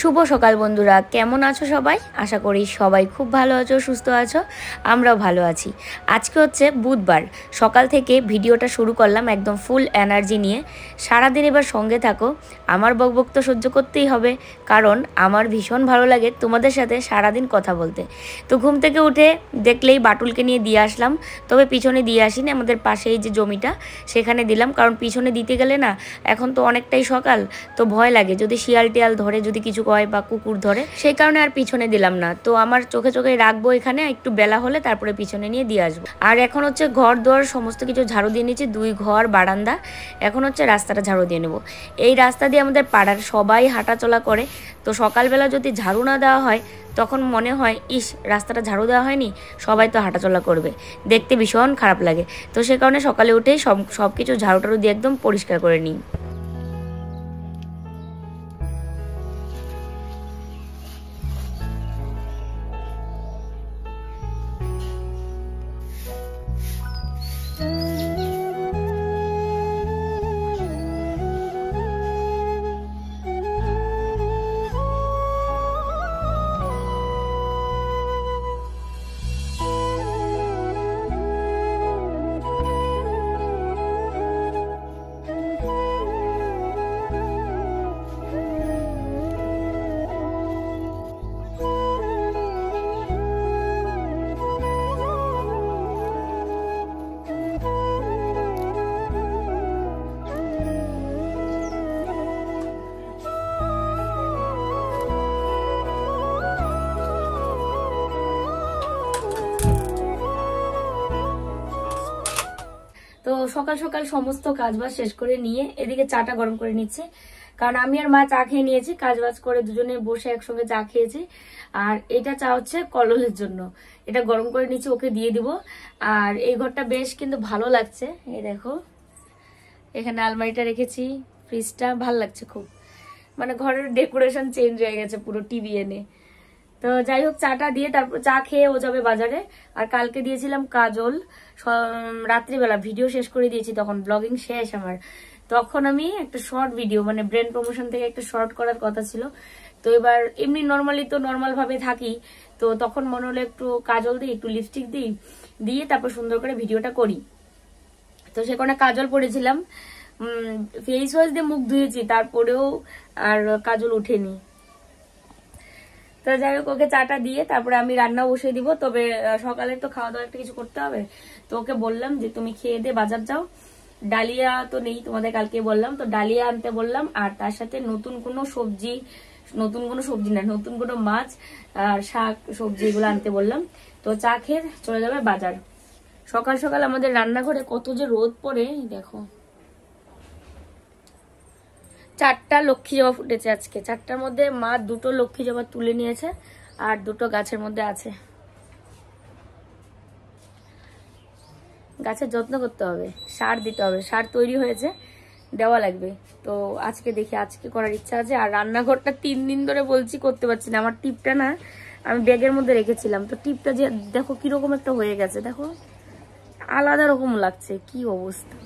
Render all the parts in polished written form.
শুভ সকাল বন্ধুরা, কেমন আছো সবাই? আশা করি সবাই খুব ভালো আছো, সুস্থ আছো। আমরাও ভালো আছি। আজকে হচ্ছে বুধবার, সকাল থেকে ভিডিওটা শুরু করলাম একদম ফুল এনার্জি নিয়ে। সারাদিন এবার সঙ্গে থাকো। আমার বকবক তো সহ্য করতেই হবে, কারণ আমার ভীষণ ভালো লাগে তোমাদের সাথে সারাদিন কথা বলতে। তো ঘুম থেকে উঠে দেখলেই বাটুলকে নিয়ে দিয়ে আসলাম, তবে পিছনে দিয়ে আসিনি, আমাদের পাশেই যে জমিটা সেখানে দিলাম, কারণ পিছনে দিতে গেলে না এখন তো অনেকটাই সকাল, তো ভয় লাগে যদি শিয়াল টিয়াল ধরে, যদি কিছু কয় বা কুকুর ধরে, সেই কারণে আর পিছনে দিলাম না। তো আমার চোখে চোখে রাখবো এখানে, একটু বেলা হলে তারপরে পিছনে নিয়ে দিয়ে আসবো। আর এখন হচ্ছে ঘর দোয়ার সমস্ত কিছু ঝাড়ু দিয়ে নিয়েছি, 2 ঘর বারান্দা। এখন হচ্ছে রাস্তাটা ঝাড়ু দিয়ে নেব। এই রাস্তা দিয়ে আমাদের পাড়ার সবাই হাঁটাচলা করে, তো সকালবেলা যদি ঝাড়ু না দেওয়া হয় তখন মনে হয় ইস, রাস্তাটা ঝাড়ু দেওয়া হয়নি, সবাই তো হাঁটাচলা করবে, দেখতে ভীষণ খারাপ লাগে। তো সে কারণে সকালে উঠেই সব কিছু ঝাড়ু টাড়ু দিয়ে একদম পরিষ্কার করে নিই। তো সকাল সকাল সমস্ত কাজবাজ শেষ করে নিয়ে এদিকে চাটা গরম করে নিচ্ছে, কারণ আমি আর মা চা খেয়ে নিয়েছি, কাজবাজ করে দুজনে বসে একসঙ্গে চা খেয়েছি। আর এটা চা হচ্ছে কল্লোলের জন্য, এটা গরম করে নিচ্ছি, ওকে দিয়ে দিব। আর এই ঘরটা বেশ কিন্তু ভালো লাগছে, এই দেখো এখানে আলমারিটা রেখেছি, ফ্রিজটা ভালো লাগছে খুব, মানে ঘরের ডেকোরেশন চেঞ্জ হয়ে গেছে পুরো টিভি এনে। তো যাই হোক, চাটা দিয়ে তারপর চা খেয়ে ও যাবে বাজারে। আর কালকে দিয়েছিলাম কাজল, রাত্রিবেলা ভিডিও শেষ করে দিয়েছি, তখন ব্লগিং শেষ আমার। তখন আমি একটা শর্ট ভিডিও, মানে ব্র্যান্ড প্রমোশন থেকে একটা শর্ট করার কথা ছিল। তো এবার এমনি নর্মালি তো নর্মাল ভাবে থাকি, তো তখন মনে হলো একটু কাজল দিই, একটু লিপস্টিক দিই, দিয়ে তারপর সুন্দর করে ভিডিওটা করি। তো সে কারণে কাজল পরেছিলাম, ফেস ওয়াশ দিয়ে মুখ ধুয়েছি, তারপরেও আর কাজল উঠেনি। তো যাই হোক, ওকে চাটা দিয়ে তারপরে আমি রান্না বসিয়ে দিব। তবে সকালে তো খাওয়া দাওয়া একটা কিছু করতে হবে, তো ওকে বললাম যে তুমি খেয়ে দিয়ে বাজার যাও, ডালিয়া তো নেই, তোমাদের কালকে বললাম, তো ডালিয়া আনতে বললাম। আর তার সাথে নতুন কোনো সবজি না, নতুন কোনো মাছ আর শাক সবজি এগুলো আনতে বললাম। তো চা খেয়ে চলে যাবে বাজার। সকাল সকাল আমাদের রান্নাঘরে কত যে রোদ পড়ে দেখো। 4টা লক্ষ্মী জবা ফুটেছে আজকে, 4টার মধ্যে মা 2টো লক্ষ্মী জবা তুলে নিয়েছে, আর 2টো গাছের মধ্যে আছে। গাছের যত্ন করতে হবে, সার দিতে হবে, সার তৈরি হয়েছে, দেওয়া লাগবে। তো আজকে দেখি, আজকে করার ইচ্ছা আছে। আর রান্নাঘরটা 3 দিন ধরে বলছি করতে পারছি না, আমার টিপটা না আমি ব্যাগের মধ্যে রেখেছিলাম, তো টিপটা যে দেখো কিরকম একটা হয়ে গেছে, দেখো আলাদা রকম লাগছে, কি অবস্থা।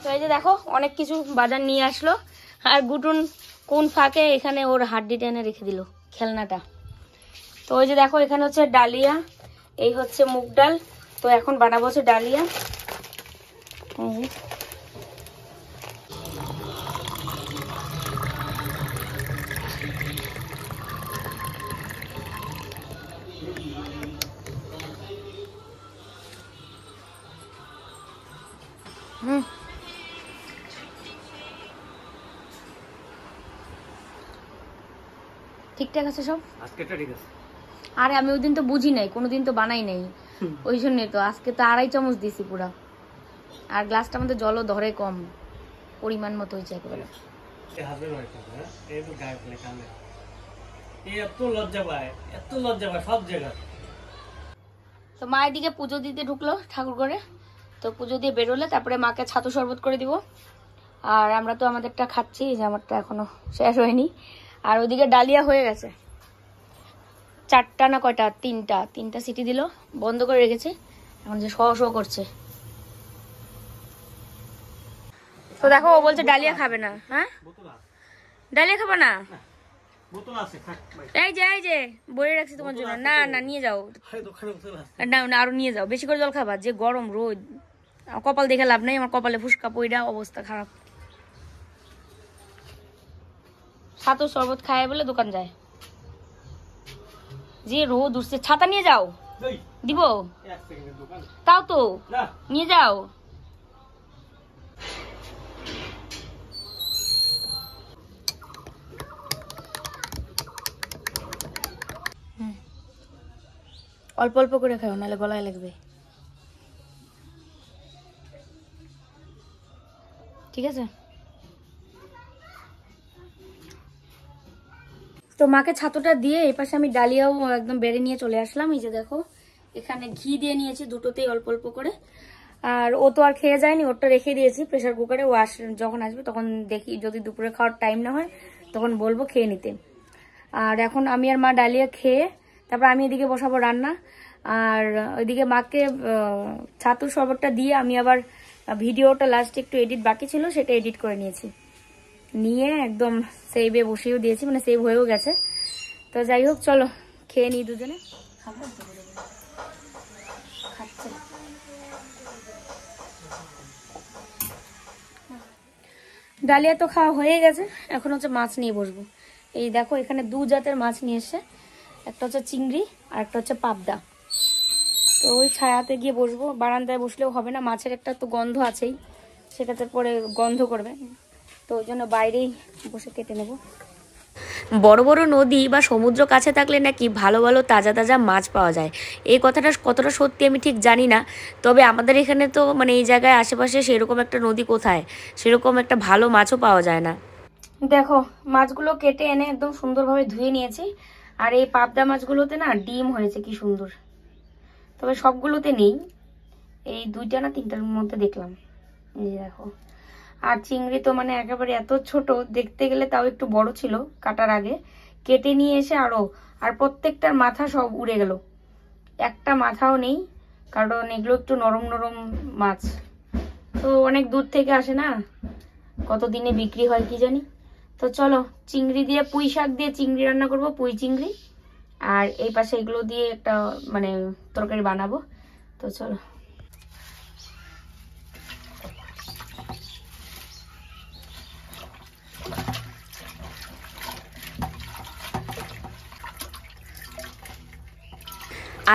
তো এই যে দেখো অনেক কিছু বাজার নিয়ে আসলো, আর গুটুন কোন ফাঁকে এখানে ওর হাড্ডি টেনে রেখে দিল খেলনাটা। তো ওই যে দেখো এখানে হচ্ছে ডালিয়া, এই হচ্ছে মুগ ডাল, তো এখন বানাবো হচ্ছে ডালিয়া। ঠিকঠাক আছে সব, আজকেটা ঠিক আছে। আরে আমি ওই দিন তো বুঝি নাই, কোনোদিন তো বানাই নাই, ওই জন্যই তো আজকে তো 2.5 চামচ দিছি পুরা। আর গ্লাসটার মধ্যে জলও ধরে কম, পরিমাণ মতো হয়েছে একেবারে। এত লজ্জা পায় সব জায়গায়। তো মায়ের দিকে পুজো দিতে ঢুকলো ঠাকুর ঘরে, তো পুজো দিয়ে বেরোলে তারপরে মাকে ছাতু শরবত করে দিব। আর আমরা তো আমাদেরটা খাচ্ছি, যে আমারটা এখনো শেষ হয়নি। আর ওইদিকে ডালিয়া হয়ে গেছে, 4টা না কয়টা, 3টা সিটি দিল, বন্ধ করে রেখেছে, এখন যে শো করছে। তো দেখো ও বলছে ডালিয়া খাবে না। হ্যাঁ ডালিয়া খাবে না, এই যে বলে রাখছি তোমার জন্য। না না নিয়ে যাও, না না আরো নিয়ে যাও, বেশি করে জল খাবা, যে গরম রোদ। কপাল দেখে লাভ নেই, আমার কপালে ফুসকা পইড়া অবস্থা খারাপ। ছাতু শরবত খায় বলে দোকান যায়, যে রোদ উঠছে। ছাতা নিয়ে যাও, দিব তাও তো নিয়ে যাও। অল্প অল্প করে খাও, নাহলে গলায় লাগবে, ঠিক আছে? তো মাকে ছাতুটা দিয়ে এই পাশে আমি ডালিয়াও একদম বেড়ে নিয়ে চলে আসলাম। এই যে দেখো এখানে ঘি দিয়ে নিয়েছি দুটোতেই অল্প অল্প করে। আর ও তো আর খেয়ে যায়নি, ওরটা রেখে দিয়েছি প্রেসার কুকারে। ও যখন আসবে তখন দেখি, যদি দুপুরে খাওয়ার টাইম না হয় তখন বলবো খেয়ে নিতে। আর এখন আমি আর মা ডালিয়া খেয়ে তারপর আমি এদিকে বসাবো রান্না। আর ওইদিকে মাকে ছাতুর শরবতটা দিয়ে আমি আবার ভিডিওটা লাস্টে একটু এডিট বাকি ছিল, সেটা এডিট করে নিয়েছি, নিয়ে একদম সেভে বসিয়েও দিয়েছি, মানে সেভ হয়েও গেছে। তো যাই হোক চলো খেয়ে নিই দুজনে। খাচ্ছে ডালিয়া তো খাওয়া হয়ে গেছে, এখন হচ্ছে মাছ নিয়ে বসবো। এই দেখো এখানে 2 জাতের মাছ নিয়ে এসছে, একটা হচ্ছে চিংড়ি আর একটা হচ্ছে পাবদা। তো ওই ছায়াতে গিয়ে বসবো, বারান্দায় বসলেও হবে না, মাছের একটা তো গন্ধ আছেই, সেটাতে পরে গন্ধ করবে, তো ওই জন্য বাইরেই বসে কেটে নেব। বড় বড় নদী বা সমুদ্র কাছে থাকলে নাকি ভালো ভালো তাজা তাজা মাছ পাওয়া যায়। এই কথাটা কতটা সত্যি আমি ঠিক জানি না, তবে আমাদের এখানে তো মানে এই জায়গায় আশেপাশে সেরকম একটা নদী কোথায়, সেরকম একটা ভালো মাছও পাওয়া যায় না। দেখো মাছগুলো কেটে এনে একদম সুন্দরভাবে ধুয়ে নিয়েছি। আর এই পাবদা মাছগুলোতে না ডিম হয়েছে কি সুন্দর, তবে সবগুলোতে নেই, এই 2টা না 3টার মধ্যে দেখলাম। এই দেখো। আর চিংড়ি তো মানে একেবারে এত ছোট, দেখতে গেলে তাও একটু বড় ছিল কাটার আগে, কেটে নিয়ে এসে আরো, আর প্রত্যেকটার মাথা সব উড়ে গেল, একটা মাথাও নেই, কারণ এগুলো একটু নরম নরম মাছ, তো অনেক দূর থেকে আসে না, কতদিনে বিক্রি হয় কি জানি। তো চলো চিংড়ি দিয়ে, পুঁই শাক দিয়ে চিংড়ি রান্না করব, পুঁই চিংড়ি। আর এই পাশে এগুলো দিয়ে একটা মানে তরকারি বানাবো। তো চলো।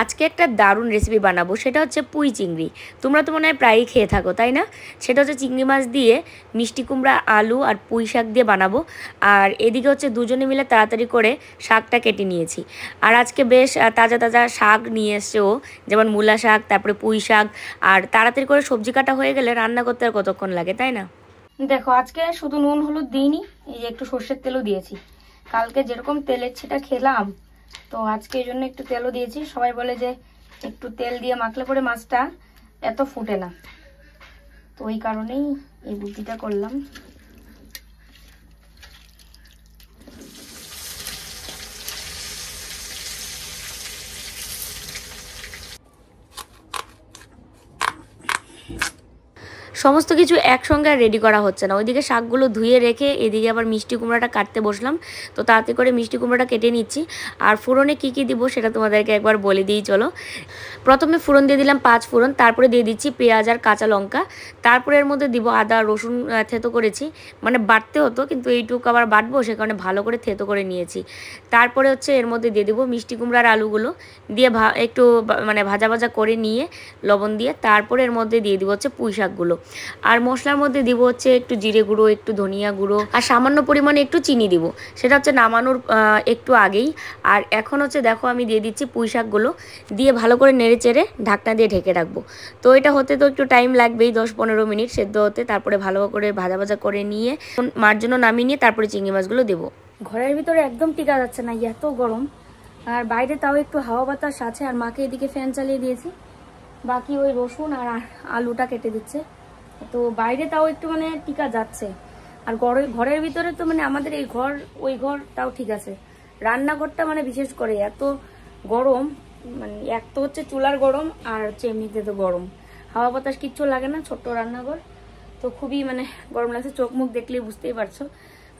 আজকে একটা দারুণ রেসিপি বানাবো, সেটা হচ্ছে পুঁই চিংড়ি। তোমরা তো মনে হয় প্রায়ই খেয়ে থাকো তাই না? সেটা হচ্ছে চিংড়ি মাছ দিয়ে মিষ্টি কুমড়া, আলু আর পুঁই শাক দিয়ে বানাবো। আর এদিকে হচ্ছে দুজনে মিলে তাড়াতাড়ি করে শাকটা কেটে নিয়েছি। আর আজকে বেশ তাজা তাজা শাক নিয়ে এসছে ও, যেমন মূলা শাক, তারপরে পুঁই শাক। আর তাড়াতাড়ি করে সবজি কাটা হয়ে গেলে রান্না করতে আর কতক্ষণ লাগে তাই না? দেখো আজকে শুধু নুন হলুদ দিইনি, এই যে একটু সর্ষের তেলও দিয়েছি। কালকে যেরকম তেলের ছিটা খেলাম, তো আজকে এই জন্য একটু তেলও দিয়েছি। সবাই বলে যে একটু তেল দিয়ে মাখলে পরে মাছটা এত ফুটে না, তো ওই কারণেই এই বুদ্ধিটা করলাম। সমস্ত কিছু একসঙ্গে আর রেডি করা হচ্ছে না, ওইদিকে শাকগুলো ধুয়ে রেখে এদিকে আবার মিষ্টি কুমড়াটা কাটতে বসলাম। তো তাড়াতাড়ি করে মিষ্টি কুমড়াটা কেটে নিচ্ছি। আর ফোড়নে কি কি দিব সেটা তোমাদেরকে একবার বলে দিই চলো। প্রথমে ফোড়ন দিয়ে দিলাম 5 ফোড়ন, তারপরে দিয়ে দিচ্ছি পেঁয়াজ আর কাঁচা লঙ্কা, তারপরে এর মধ্যে দিব আদা রসুন থেতো করেছি, মানে বাটতে হতো কিন্তু এইটুকু আবার বাটবো সে কারণে ভালো করে থেতো করে নিয়েছি। তারপরে হচ্ছে এর মধ্যে দিয়ে দিব মিষ্টি কুমড়ার আলুগুলো দিয়ে একটু মানে ভাজা ভাজা করে নিয়ে লবণ দিয়ে, তারপরে এর মধ্যে দিয়ে দিব হচ্ছে পুঁই শাকগুলো। আর মশলার মধ্যে দিব হচ্ছে একটু জিরে গুঁড়ো, একটু ধনিয়া গুঁড়ো আর সামান্য পরিমাণে একটু চিনি দিব, সেটা হচ্ছে নামানোর একটু আগেই। আর এখন হচ্ছে দেখো আমি দিয়ে দিচ্ছি পুঁই শাকগুলো, দিয়ে ভালো করে নেড়ে চেড়ে ঢাকনা দিয়ে ঢেকে রাখবো। তো এটা হতে তো একটু টাইম লাগবেই, 10-15 মিনিট সেদ্ধ হতে। তারপরে ভালো করে ভাজা ভাজা করে নিয়ে মার জন্য নামিয়ে নিয়ে তারপরে চিংড়ি মাছগুলো দেবো। ঘরের ভিতরে একদম টিকা যাচ্ছে না, এত গরম। আর বাইরে তাও একটু হাওয়া বাতাস আছে। আর মাকে এদিকে ফ্যান চালিয়ে দিয়েছি, বাকি ওই রসুন আর আলুটা কেটে দিচ্ছে। তো বাইরে তাও একটু মানে টিকা যাচ্ছে। আর ঘরের ভিতরে তো মানে আমাদের এই ঘর ওই ঘর তাও ঠিক আছে, রান্নাঘরটা মানে বিশেষ করে এত গরম, মানে এক তো হচ্ছে চুলার গরম আর হচ্ছে এমনিতে তো গরম, হাওয়া বাতাস কিচ্ছু লাগে না, ছোট্ট রান্নাঘর। তো খুবই মানে গরম লাগছে, চোখ মুখ দেখলেই বুঝতেই পারছো।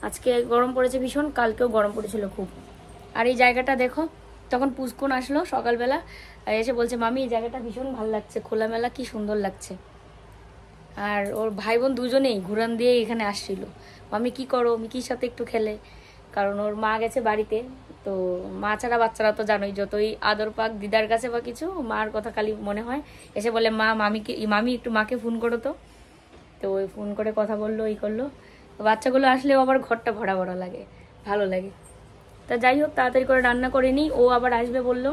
আজকে গরম পড়েছে ভীষণ, কালকেও গরম পড়েছিল খুব। আর এই জায়গাটা দেখো, তখন পুষ্কুন আসলো সকালবেলা, এসে বলছে মামি এই জায়গাটা ভীষণ ভালো লাগছে, খোলামেলা কি সুন্দর লাগছে। আর ওর ভাই বোন দুজনেই ঘুরান দিয়ে এখানে আসছিল, মামি কি করো, মিকির সাথে একটু খেলে, কারণ ওর মা গেছে বাড়িতে। তো মা ছাড়া বাচ্চারা তো জানোই, যতই আদর পাক দিদার কাছে বা কিছু, মার কথা খালি মনে হয়। এসে বলে মামি একটু মাকে ফোন করো তো। তো ওই ফোন করে কথা বললো, এই করলো। তো বাচ্চাগুলো আসলেও আবার ঘরটা ভরা ভরা লাগে, ভালো লাগে। তা যাই হোক, তাড়াতাড়ি করে রান্না করে নিই, ও আবার আসবে বললো।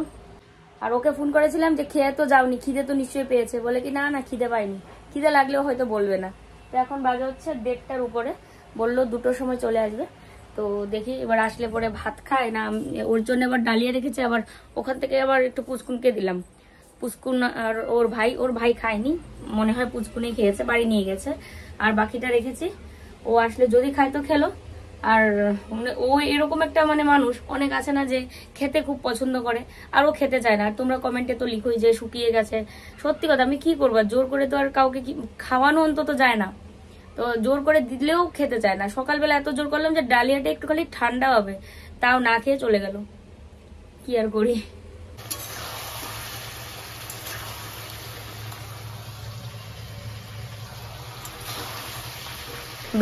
আর ওকে ফোন করেছিলাম যে খেয়ে তো যাওনি, খিদে তো নিশ্চয়ই পেয়েছে, বলে কি না খিদে পাইনি, খিদে লাগলেও হয়তো বলবে না। তো এখন বাজে হচ্ছে 1:30টার উপরে, বললো 2টোর সময় চলে আসবে। তো দেখি এবার আসলে পরে ভাত খায় না, ওর জন্য আবার ডালিয়া রেখেছে, আবার ওখান থেকে আবার একটু পুচকুনকে দিলাম। পুচকুন আর ওর ভাই খায়নি, মনে হয় পুচকুনেই খেয়েছে, বাড়ি নিয়ে গেছে। আর বাকিটা রেখেছি, ও আসলে যদি খায় তো খেলো। আর ও এরকম একটা মানে মানুষ, অনেক আছে না যে খেতে খুব পছন্দ করে, আর ও খেতে চায় না। আর তোমরা কমেন্টে তো লিখোই যে শুকিয়ে গেছে, সত্যি কথা, আমি কি করবো, জোর করে তো আর কাউকে খাওয়ানো অন্তত যায় না, তো জোর করে দিলেও খেতে চায় না। সকালবেলা এত জোর করলাম যে ডালিয়াটা একটু খালি ঠান্ডা হবে, তাও না খেয়ে চলে গেল, কি আর করি।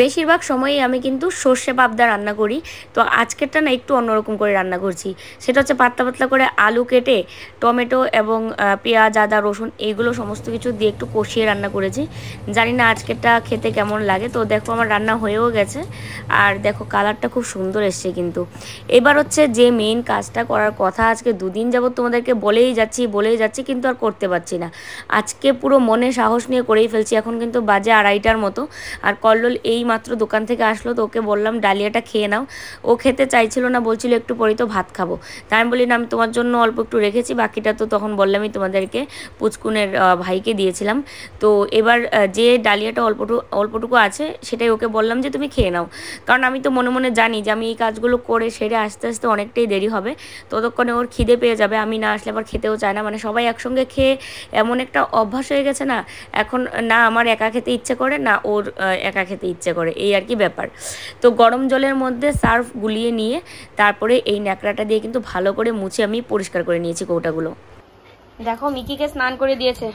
বেশিরভাগ সময়ই আমি কিন্তু সর্ষে পাবদা রান্না করি। তো আজকেরটা না একটু অন্যরকম করে রান্না করছি, সেটা হচ্ছে পাতলা পাতলা করে আলু কেটে টমেটো এবং পেঁয়াজ, আদা, রসুন এইগুলো সমস্ত কিছু দিয়ে একটু কষিয়ে রান্না করেছি। জানি না আজকেরটা খেতে কেমন লাগে। তো দেখো আমার রান্না হয়েও গেছে, আর দেখো কালারটা খুব সুন্দর এসছে। কিন্তু এবার হচ্ছে যে মেইন কাজটা করার কথা, আজকে 2 দিন যাবত তোমাদেরকে বলেই যাচ্ছি কিন্তু আর করতে পারছি না। আজকে পুরো মনে সাহস নিয়ে করেই ফেলছি। এখন কিন্তু বাজে 2:30টার মতো, আর কল্লোল এই মাত্র দোকান থেকে আসলো। তো ওকে বললাম ডালিয়াটা খেয়ে নাও, ও খেতে চাইছিল না, বলছিল একটু পরেই তো ভাত খাবো। তাই আমি বলি না, আমি তোমার জন্য অল্প একটু রেখেছি, বাকিটা তো তখন বললামই তোমাদেরকে, পুচকুনের ভাইকে দিয়েছিলাম। তো এবার যে ডালিয়াটা অল্পটুকু আছে সেটাই ওকে বললাম যে তুমি খেয়ে নাও, কারণ আমি তো মনে মনে জানি যে আমি এই কাজগুলো করে সেরে আস্তে আস্তে অনেকটাই দেরি হবে, ততক্ষণে ওর খিদে পেয়ে যাবে, আমি না আসলে আবার খেতেও চায় না। মানে সবাই একসঙ্গে খেয়ে এমন একটা অভ্যাস হয়ে গেছে না, এখন না আমার একা খেতে ইচ্ছে করে, না ওর একা খেতে ইচ্ছে করে, এই আর কি ব্যাপার। তো গরম জলের মধ্যে সার্ফ গুলিয়ে নিয়ে তারপরে এই ন্যাকড়াটা দিয়ে কিন্তু ভালো করে মুছে আমি পরিষ্কার করে নিয়েছি কৌটাগুলো। দেখো মিকিকে স্নান করে দিয়েছে,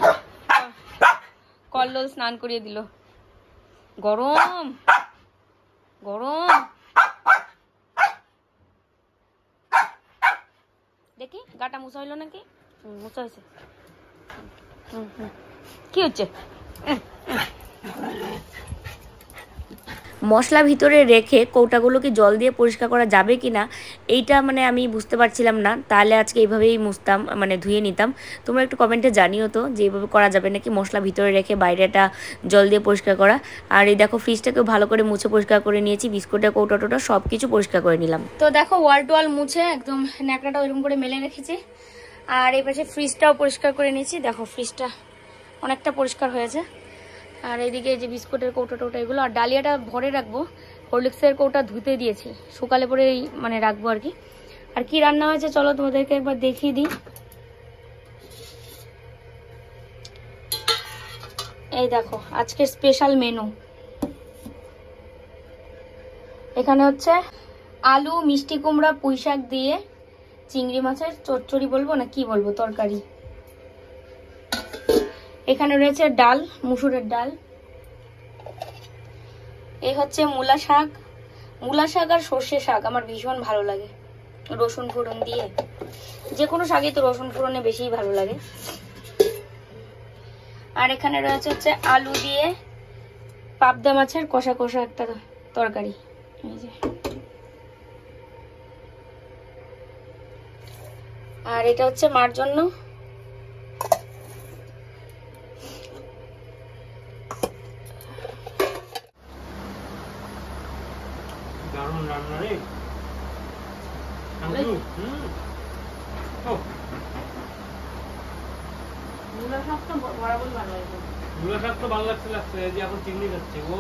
কল্লোল স্নান করিয়ে দিল। গরম গরম, দেখি গাটা মুছা হইলো নাকি, মুছা হয়েছে। কি হচ্ছে, মশলা ভিতরে রেখে কৌটাগুলো কি জল দিয়ে পরিষ্কার করা যাবে কি না এইটা মানে আমি বুঝতে পারছিলাম না। তাহলে আজকে এইভাবেই মুছতাম, মানে ধুয়ে নিতাম। তোমরা একটু কমেন্টে জানিও তো যে এইভাবে করা যাবে নাকি, মশলা ভিতরে রেখে বাইরেটা জল দিয়ে পরিষ্কার করা। আর এই দেখো ফ্রিজটাকেও ভালো করে মুছে পরিষ্কার করে নিয়েছি, বিস্কুটের কৌটা টোটা সব কিছু পরিষ্কার করে নিলাম। তো দেখো ওয়াল টোয়াল মুছে একদম ন্যাকড়াটা ওইরকম করে মেলে রেখেছি। আর এই পাশে ফ্রিজটাও পরিষ্কার করে নিয়েছি, দেখো ফ্রিজটা অনেকটা পরিষ্কার হয়েছে। আর এইদিকে এই যে বিস্কুটের কৌটা টোটা এগুলো, আর ডালিয়াটা ভরে রাখবো, হরলিক্সের কৌটা ধুতে দিয়েছি, সকালে পরে মানে রাখবো আর কি। আর কি রান্না হয়েছে চলো তোমাদেরকে একবার দেখিয়ে দিই। এই দেখো আজকের স্পেশাল মেনু, এখানে হচ্ছে আলু, মিষ্টি কুমড়া, পুঁই শাক দিয়ে চিংড়ি মাছের চচ্চড়ি বলবো না কি বলবো, তরকারি। এখানে রয়েছে ডাল, মুসুরের ডাল। এই হচ্ছে মূলা শাক, মূলা শাক আর সর্ষে শাক আমার ভীষণ ভালো লাগে, রসুন ফোড়ন দিয়ে। যে কোনো শাকই তো রসুন ফোড়নে বেশি ভালো লাগে। আর এখানে রয়েছে হচ্ছে আলু দিয়ে পাবদা মাছের কষা কষা একটা তরকারি। এই যে, আর এটা হচ্ছে মার জন্য দারুণ রান্না রে। মূলা শাক তো বরাবর ভালো লাগে। মূলা শাক তো ভালো লাগছে এই যে এখন চিংড়ি যাচ্ছে। ও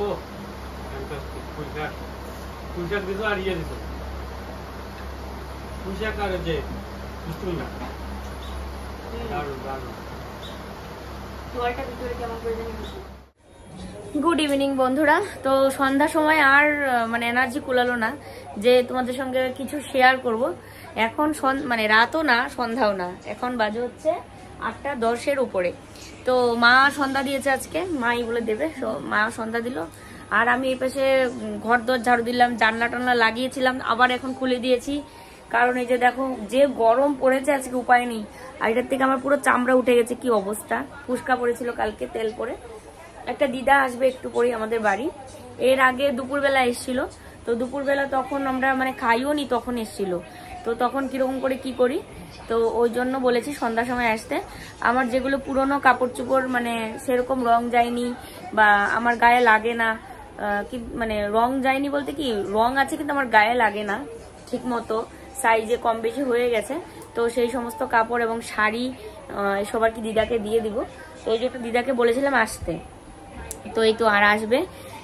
পুঁই শাক দিত আর ইয়ে দিত, পুঁই শাক আর যে মিষ্টি না। দারুণ দারুণ। গুড ইভিনিং বন্ধুরা। তো সন্ধ্যার সময় আর মানে এনার্জি কুলালো না যে তোমাদের সঙ্গে কিছু শেয়ার করব। এখন মানে রাতও না সন্ধ্যাও না, এখন বাজে হচ্ছে 8:10 উপরে। তো মা সন্ধ্যা দিয়েছে আজকে, মাই বলে দেবে, মা সন্ধ্যা দিল। আর আমি এই পাশে ঘর দর ঝাড়ু দিলাম, জানলা টানলা লাগিয়েছিলাম, আবার এখন খুলে দিয়েছি। কারণ এই যে দেখো যে গরম পড়েছে আজকে, উপায় নেই। আর এটার থেকে আমার পুরো চামড়া উঠে গেছে, কি অবস্থা। ফুসকা পড়েছিল কালকে তেল পরে। একটা দিদা আসবে একটু পরেই আমাদের বাড়ি। এর আগে দুপুরবেলা এসেছিল, তো দুপুরবেলা তখন আমরা মানে খাইও নি, তখন এসেছিল। তো তখন কিরকম করে কি করি, তো ওই জন্য বলেছি সন্ধ্যার সময় আসতে। আমার যেগুলো পুরনো কাপড় চোপড় মানে সেরকম রং যায়নি বা আমার গায়ে লাগে না, কি মানে রং যায়নি বলতে কি রং আছে কিন্তু আমার গায়ে লাগে না ঠিক মতো, সাইজে কম বেশি হয়ে গেছে। তো সেই সমস্ত কাপড় এবং শাড়ি এসব আর কি দিদাকে দিয়ে দিব। তো ওই জন্য দিদাকে বলেছিলাম আসতে, তো এই তো আর আসবে।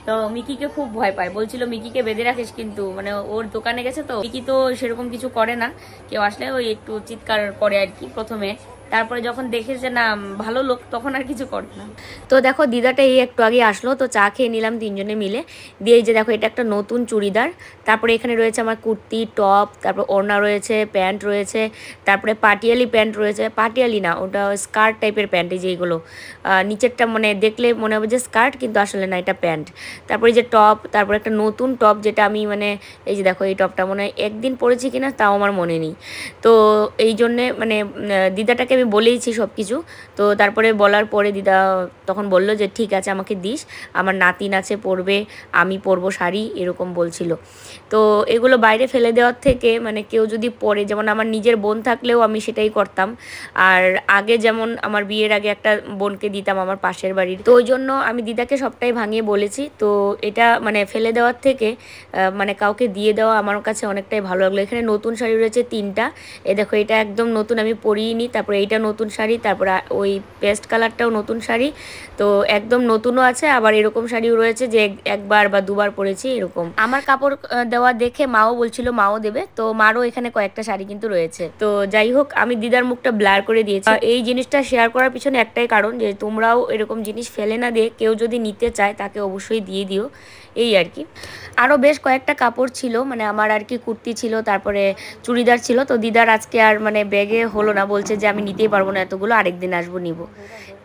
তো মিকিকে খুব ভয় পায়, বলছিল মিকিকে বেঁধে রাখিস, কিন্তু মানে ওর দোকানে গেছে তো মিকি তো সেরকম কিছু করে না, কেউ আসলে ওই একটু চিৎকার করে আর কি প্রথমে, তারপরে যখন দেখে যে না ভালো লোক তখন আর কিছু করে না। তো দেখো দিদাটা এই একটু আগে আসলো, তো চা খেয়ে নিলাম তিনজনে মিলে। দিয়ে এই যে দেখো এটা একটা নতুন চুড়িদার, তারপরে এখানে রয়েছে আমার কুর্তি টপ, তারপর ওড়না রয়েছে, প্যান্ট রয়েছে, তারপরে পাটিয়ালি প্যান্ট রয়েছে, পাটিয়ালি না ওটা স্কার্ট টাইপের প্যান্ট, এই যে এইগুলো নিচেরটা মানে দেখলে মনে হবে যে স্কার্ট কিন্তু আসলে না, এটা প্যান্ট। তারপরে যে টপ, তারপরে একটা নতুন টপ যেটা আমি মানে এই যে দেখো এই টপটা মনে হয় একদিন পরেছি কিনা তাও আমার মনে নেই। তো এই জন্যে মানে দিদাটাকে আমি বলেইছি সব কিছু। তো তারপরে বলার পরে দিদা তখন বললো যে ঠিক আছে আমাকে দিস, আমার নাতিন আছে পরবে, আমি পরবো শাড়ি, এরকম বলছিল। তো এগুলো বাইরে ফেলে দেওয়ার থেকে মানে কেউ যদি পরে, যেমন আমার নিজের বোন থাকলেও আমি সেটাই করতাম। আর আগে যেমন আমার বিয়ের আগে একটা বোনকে দিতাম আমার পাশের বাড়ির, তো ওই জন্য আমি দিদাকে সবটাই ভাঙিয়ে বলেছি। তো এটা মানে ফেলে দেওয়ার থেকে মানে কাউকে দিয়ে দেওয়া আমার কাছে অনেকটাই ভালো লাগলো। এখানে নতুন শাড়ি রয়েছে 3টা, এই দেখো এটা একদম নতুন, আমি পরিনি। তারপরে এইটা নতুন শাড়ি, তারপরে ওই পেস্ট কালারটাও নতুন শাড়ি, তো একদম নতুনও আছে। আবার এরকম শাড়িও রয়েছে যে একবার বা দুবার পরেছি এরকম। আমার কাপড় দেওয়া দেখে মাও বলছিল মাও দেবে, তো মারও এখানে কয়েকটা শাড়ি কিন্তু রয়েছে। তো যাই হোক আমি দিদার মুখটা ব্লার করে দিয়েছি। এই জিনিসটা শেয়ার করার পিছনে একটাই কারণ, যে তোমরাও এরকম জিনিস ফেলে না দিয়ে কেউ যদি নিতে চায় তাকে অবশ্যই দিয়ে দিও, এই আর কি। আরও বেশ কয়েকটা কাপড় ছিল, মানে আমার আর কি কুর্তি ছিল, তারপরে চুড়িদার ছিল। তো দিদার আজকে আর মানে ব্যাগে হলো না, বলছে যে আমি নিতেই পারবো না এতগুলো, আরেকদিন আসবো নিব।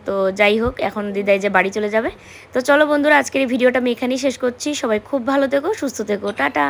তো যাই হোক এখন দিদাই যে বাড়ি চলে যাবে। তো চলো বন্ধুরা আজকের এই ভিডিওটা আমি এখানেই শেষ করছি। সবাই খুব ভালো থেকো, সুস্থ থেকো, টাটা।